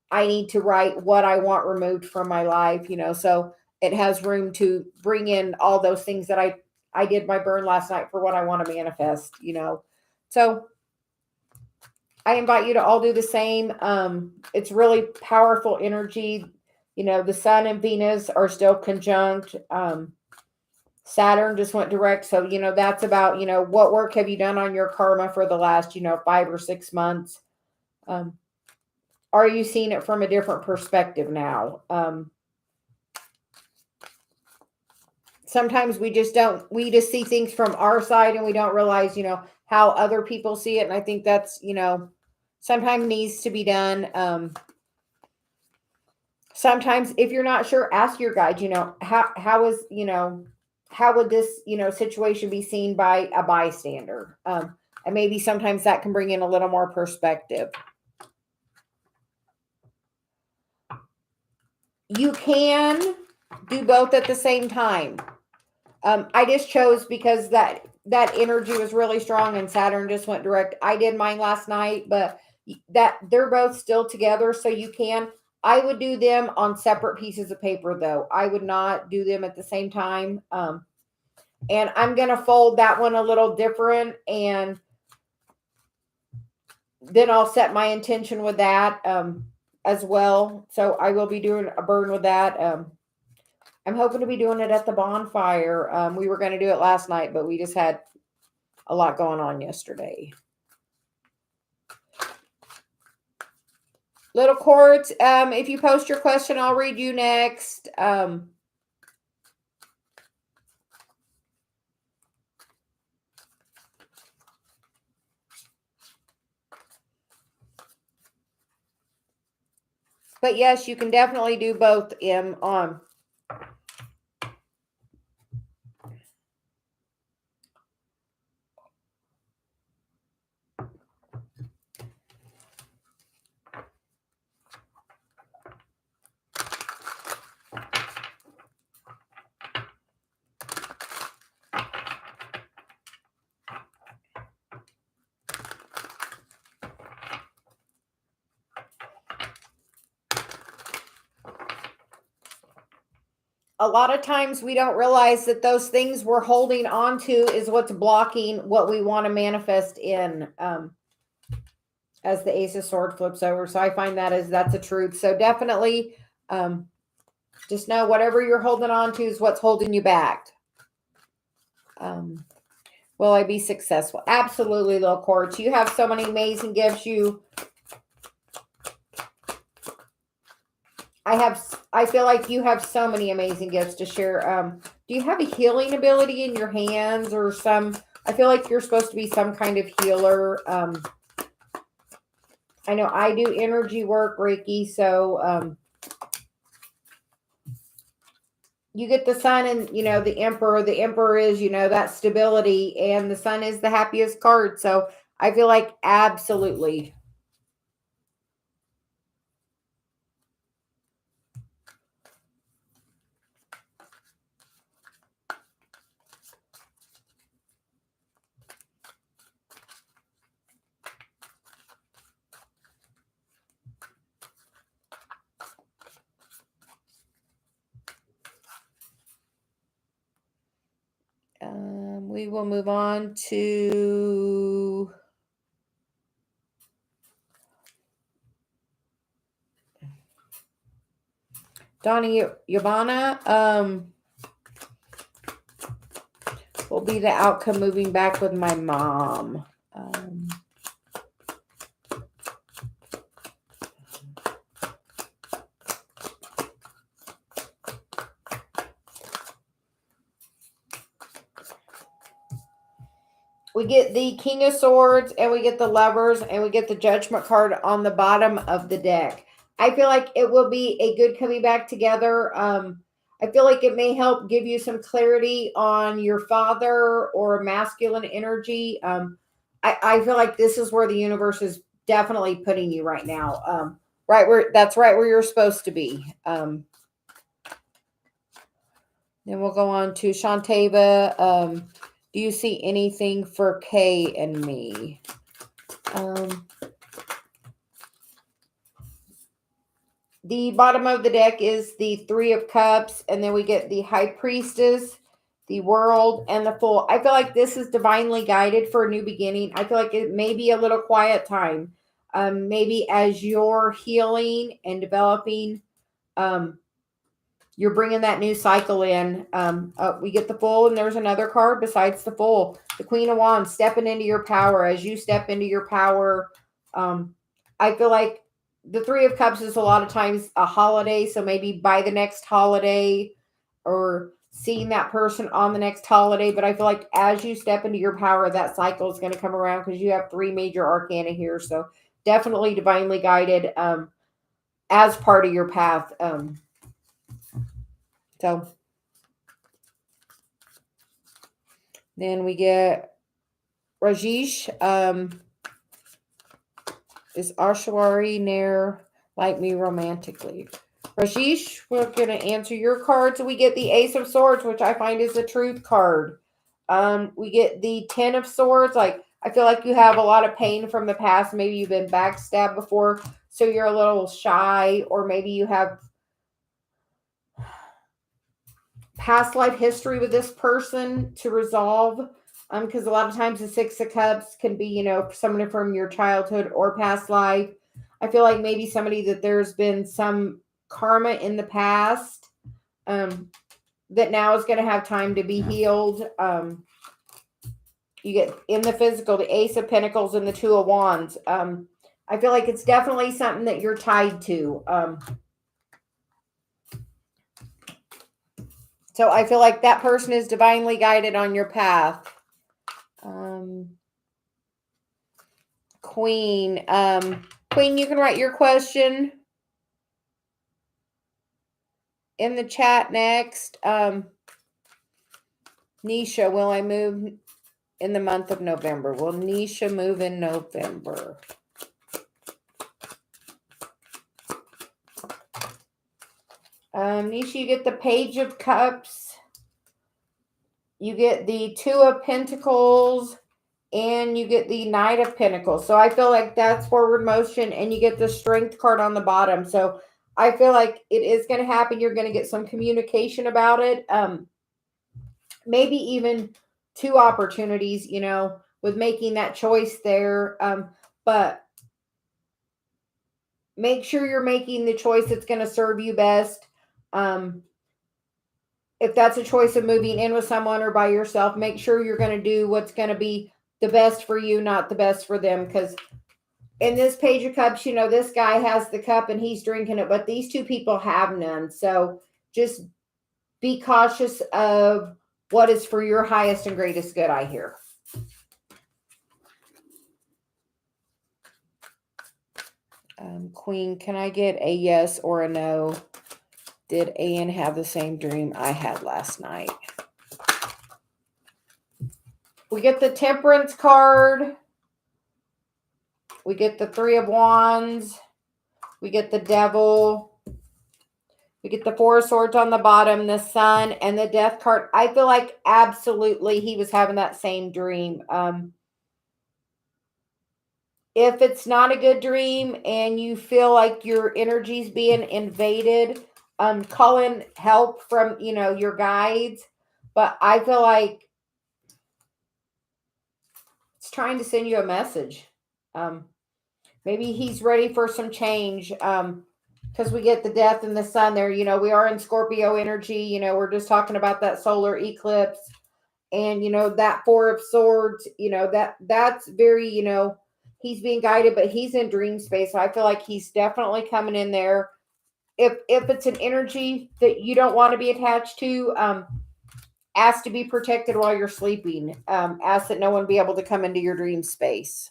I need to write what I want removed from my life, so it has room to bring in all those things that I did my burn last night for what I want to manifest, So I invite you to all do the same. It's really powerful energy. The Sun and Venus are still conjunct. Saturn just went direct. So, that's about, what work have you done on your karma for the last, 5 or 6 months? Are you seeing it from a different perspective now? Sometimes we just see things from our side and we don't realize, how other people see it. And I think that's, sometimes needs to be done. Sometimes if you're not sure, ask your guide, how would this, situation be seen by a bystander? And maybe sometimes that can bring in a little more perspective. You can do both at the same time. I just chose because that energy was really strong and Saturn just went direct. I did mine last night, but that they're both still together. So you can, I would do them on separate pieces of paper though. I would not do them at the same time. And I'm going to fold that one a little different, and then I'll set my intention with that, as well. So I will be doing a burn with that. I'm hoping to be doing it at the bonfire. We were going to do it last night, but we just had a lot going on yesterday. Little Quartz, if you post your question, I'll read you next. But yes, you can definitely do both, on. A lot of times we don't realize that those things we're holding on to is what's blocking what we want to manifest in, as the Ace of Swords flips over. So I find that's a truth. So definitely, just know whatever you're holding on to is what's holding you back. Will I be successful? Absolutely, Little Quartz. You have so many amazing gifts. I feel like you have so many amazing gifts to share. Do you have a healing ability in your hands or I feel like you're supposed to be some kind of healer. I know I do energy work, Reiki, so you get the sun and, the emperor. The emperor is, that stability, and the sun is the happiest card. So I feel like absolutely. We will move on to Donnie Yabana. Will be the outcome moving back with my mom. We get the King of Swords, and we get the Lovers, and we get the Judgment card on the bottom of the deck. I feel like it will be a good coming back together. I feel like it may help give you some clarity on your father or masculine energy. I feel like this is where the universe is definitely putting you right now. That's right where you're supposed to be. Then we'll go on to Shantava. Do you see anything for Kay and me? The bottom of the deck is the Three of Cups, and then we get the High Priestess, the World, and the Fool. I feel like this is divinely guided for a new beginning. I feel like it may be a little quiet time. Maybe as you're healing and developing, you're bringing that new cycle in. We get the Fool, and there's another card besides the Fool. The Queen of Wands, stepping into your power. As you step into your power, I feel like the Three of Cups is a lot of times a holiday. So maybe by the next holiday, or seeing that person on the next holiday. But I feel like as you step into your power, that cycle is going to come around, because you have 3 major arcana here. So definitely divinely guided as part of your path. So then we get Rajesh. Is Ashwari Nair like me romantically? Rajesh, we're going to answer your cards. We get the Ace of Swords, which I find is the truth card. We get the 10 of Swords. Like, I feel like you have a lot of pain from the past. Maybe you've been backstabbed before, so you're a little shy, or maybe you have past life history with this person to resolve. Because a lot of times the Six of Cups can be, someone from your childhood or past life. I feel like maybe somebody that there's been some karma in the past that now is going to have time to be healed. You get in the physical, the Ace of Pentacles and the Two of Wands. I feel like it's definitely something that you're tied to. So I feel like that person is divinely guided on your path. Queen. Queen, you can write your question in the chat next. Nisha, will I move in the month of November? Will Nisha move in November? Nisha, you get the Page of Cups. You get the Two of Pentacles. And you get the Knight of Pentacles. So I feel like that's forward motion. And you get the Strength card on the bottom. So I feel like it is going to happen. You're going to get some communication about it. Maybe even 2 opportunities, with making that choice there. But make sure you're making the choice that's going to serve you best. If that's a choice of moving in with someone or by yourself, make sure you're going to do what's going to be the best for you, not the best for them. Because in this Page of Cups, this guy has the cup and he's drinking it, but these 2 people have none. So just be cautious of what is for your highest and greatest good, I hear. Queen, can I get a yes or a no? Did Anne have the same dream I had last night? We get the Temperance card. We get the Three of Wands. We get the Devil. We get the Four of Swords on the bottom, the Sun, and the Death card. I feel like absolutely he was having that same dream. If it's not a good dream and you feel like your energy's being invaded, call in help from, your guides. But I feel like it's trying to send you a message. Maybe he's ready for some change. Because we get the Death and the Sun there. We are in Scorpio energy. We're just talking about that solar eclipse. And, that Four of Swords, that's very, he's being guided, but he's in dream space. So I feel like he's definitely coming in there. If it's an energy that you don't want to be attached to, ask to be protected while you're sleeping. Ask that no one be able to come into your dream space.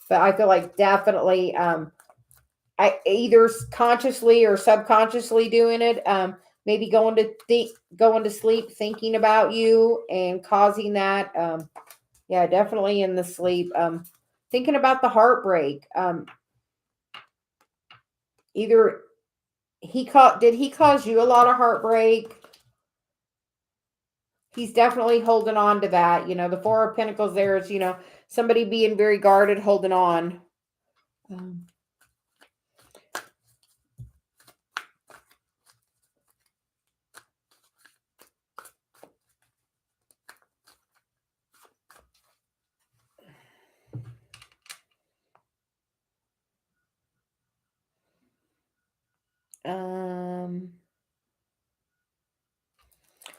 But I feel like definitely, I either consciously or subconsciously doing it. Maybe going to sleep, thinking about you and causing that. Yeah, definitely in the sleep. Thinking about the heartbreak. Either did he cause you a lot of heartbreak? He's definitely holding on to that. The Four of Pentacles there is, somebody being very guarded, holding on.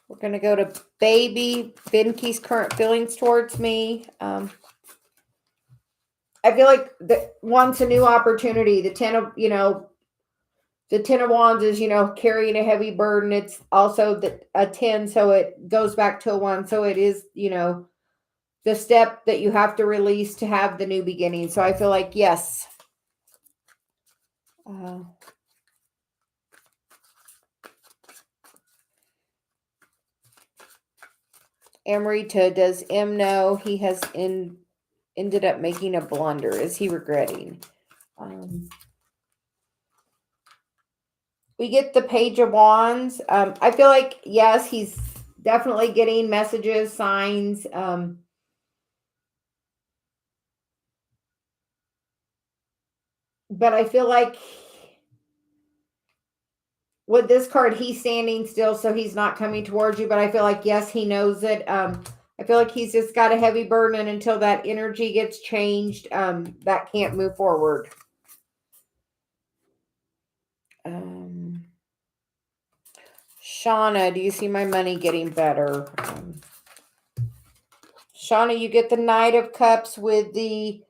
We're going to go to baby Benke's current feelings towards me. I feel like wants a new opportunity. The Ten of Wands is, carrying a heavy burden. It's also a 10, so it goes back to a 1. So it is, the step that you have to release to have the new beginning. So I feel like, yes. Amrita, does M know he has ended up making a blunder? Is he regretting? We get the Page of Wands. I feel like, yes, he's definitely getting messages, signs. But I feel like with this card, he's standing still, so he's not coming towards you. But I feel like, yes, he knows it. I feel like he's just got a heavy burden, and until that energy gets changed, that can't move forward. Shauna, do you see my money getting better? Shauna, you get the Knight of Cups with the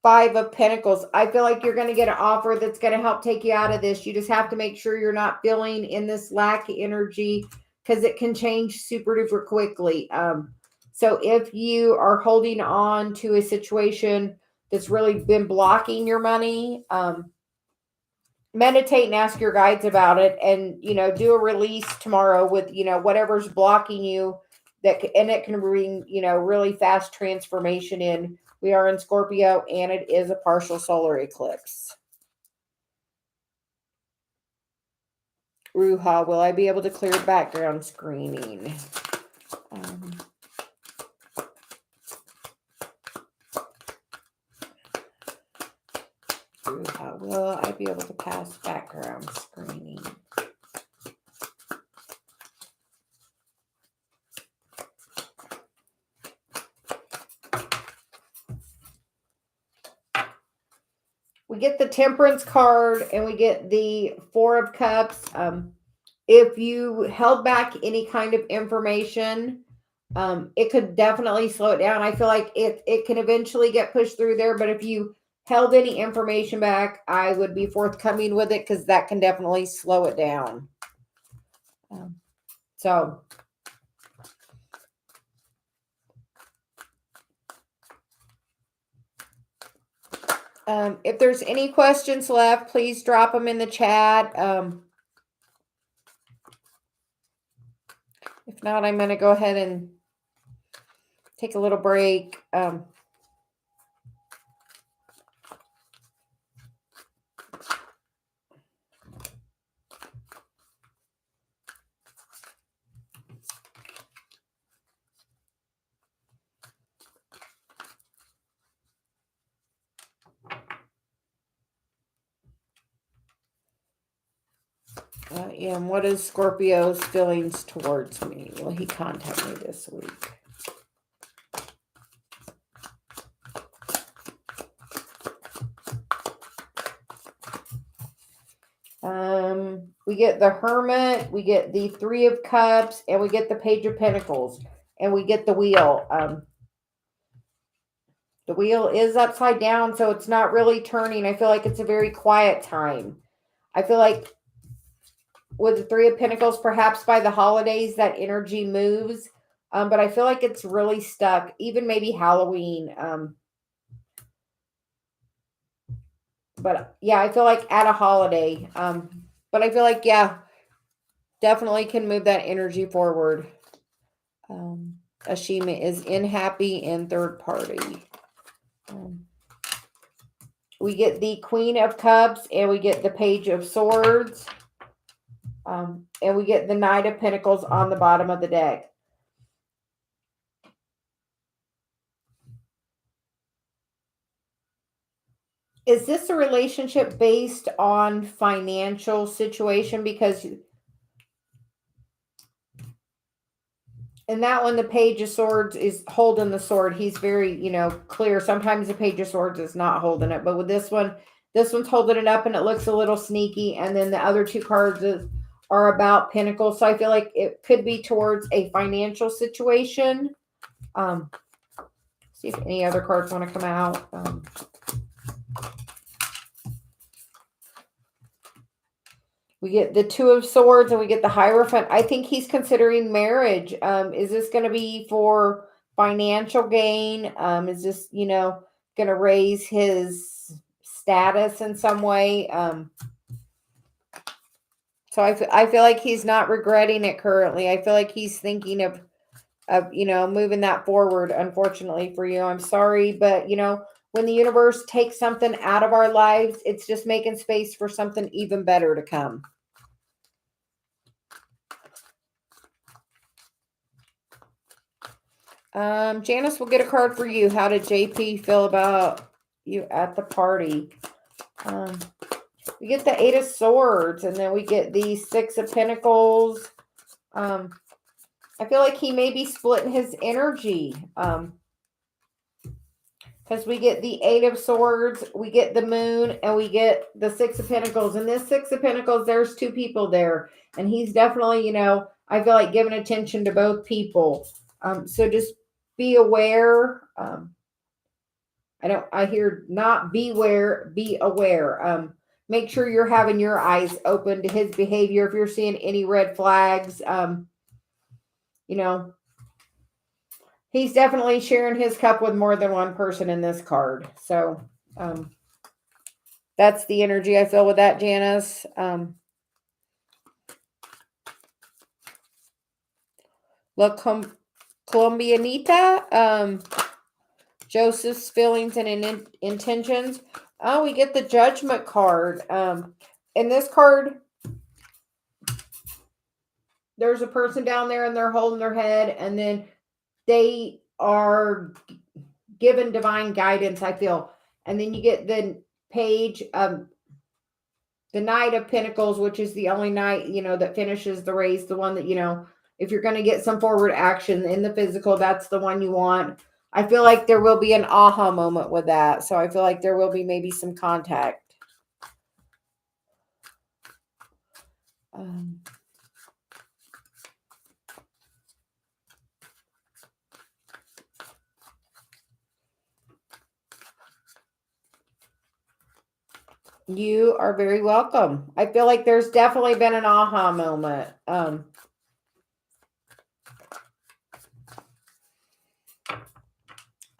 Five of Pentacles. I feel like you're going to get an offer that's going to help take you out of this. You just have to make sure you're not feeling in this lack of energy, because it can change super duper quickly. So if you are holding on to a situation that's really been blocking your money, meditate and ask your guides about it, and do a release tomorrow with whatever's blocking you, and it can bring really fast transformation in. We are in Scorpio, and it is a partial solar eclipse. Ruha, will I be able to clear background screening? Ruha, will I be able to pass background screening? We get the Temperance card, and we get the Four of Cups. If you held back any kind of information, it could definitely slow it down. I feel like it can eventually get pushed through there, but if you held any information back, I would be forthcoming with it, because that can definitely slow it down. So If there's any questions left, please drop them in the chat. If not, I'm going to go ahead and take a little break. Yeah, and what is Scorpio's feelings towards me? Will he contact me this week? We get the Hermit, we get the Three of Cups, and we get the Page of Pentacles, and we get the Wheel. The wheel is upside down, so it's not really turning. I feel like it's a very quiet time. I feel like with the Three of Pentacles, perhaps by the holidays, that energy moves. But I feel like it's really stuck, even maybe Halloween. But yeah, I feel like at a holiday. But I feel like, yeah, definitely can move that energy forward. Ashima is in happy and third party. We get the Queen of Cups and we get the Page of Swords. And we get the Knight of Pentacles on the bottom of the deck. Is this a relationship based on financial situation? Because in that one, the Page of Swords is holding the sword. He's very, clear. Sometimes the Page of Swords is not holding it. But with this one's holding it up and it looks a little sneaky. And then the other two cards are about Pentacles. So I feel like it could be towards a financial situation. See if any other cards want to come out. We get the Two of Swords and we get the Hierophant. I think he's considering marriage. Is this going to be for financial gain? Is this, going to raise his status in some way? So I feel like he's not regretting it currently. I feel like he's thinking of moving that forward. Unfortunately for you, I'm sorry, but when the universe takes something out of our lives, it's just making space for something even better to come. Janice, we'll get a card for you. How did JP feel about you at the party? We get the Eight of Swords, and then we get the Six of Pentacles. I feel like he may be splitting his energy. Because we get the Eight of Swords, we get the Moon, and we get the Six of Pentacles. And this Six of Pentacles, there's two people there. And he's definitely, I feel like giving attention to both people. So just be aware. I hear not beware, be aware. Make sure you're having your eyes open to his behavior. If you're seeing any red flags, he's definitely sharing his cup with more than one person in this card. So that's the energy I feel with that, Janice. La Colombianita, Joseph's feelings and intentions. Oh, we get the Judgment card. In this card, there's a person down there and they're holding their head, and then they are given divine guidance, I feel. And then you get the Page, the Knight of Pentacles, which is the only knight, that finishes the race. The one that, if you're going to get some forward action in the physical, that's the one you want. I feel like there will be an aha moment with that. So I feel like there will be maybe some contact. You are very welcome. I feel like there's definitely been an aha moment.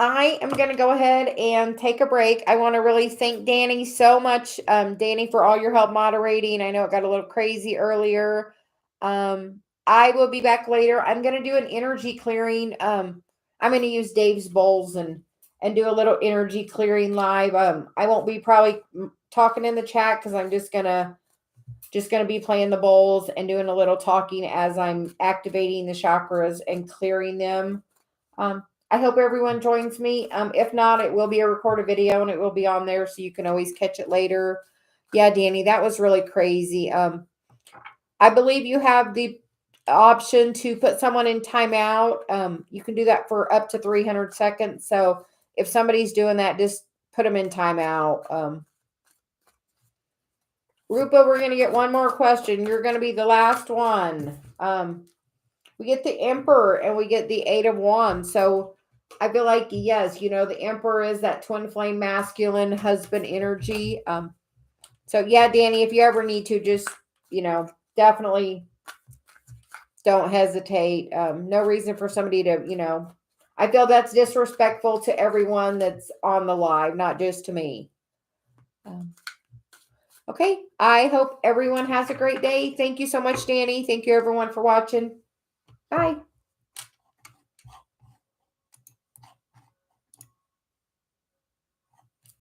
I am going to go ahead and take a break. I want to really thank Danny so much, Danny, for all your help moderating. I know it got a little crazy earlier. I will be back later. I'm going to do an energy clearing. I'm going to use Dave's bowls and do a little energy clearing live. I won't be probably talking in the chat because I'm just gonna be playing the bowls and doing a little talking as I'm activating the chakras and clearing them. I hope everyone joins me. If not, it will be a recorded video and it will be on there so you can always catch it later. Yeah, Danny, that was really crazy. I believe you have the option to put someone in timeout. You can do that for up to 300 seconds. So if somebody's doing that, just put them in timeout. Rupa, we're going to get one more question. You're going to be the last one. We get the Emperor and we get the Eight of Wands. So I feel like, yes, the Emperor is that twin flame masculine husband energy. So yeah, Danny, if you ever need to, just, definitely don't hesitate. No reason for somebody to, I feel that's disrespectful to everyone that's on the live, not just to me. Okay. I hope everyone has a great day. Thank you so much, Danny. Thank you everyone for watching. Bye.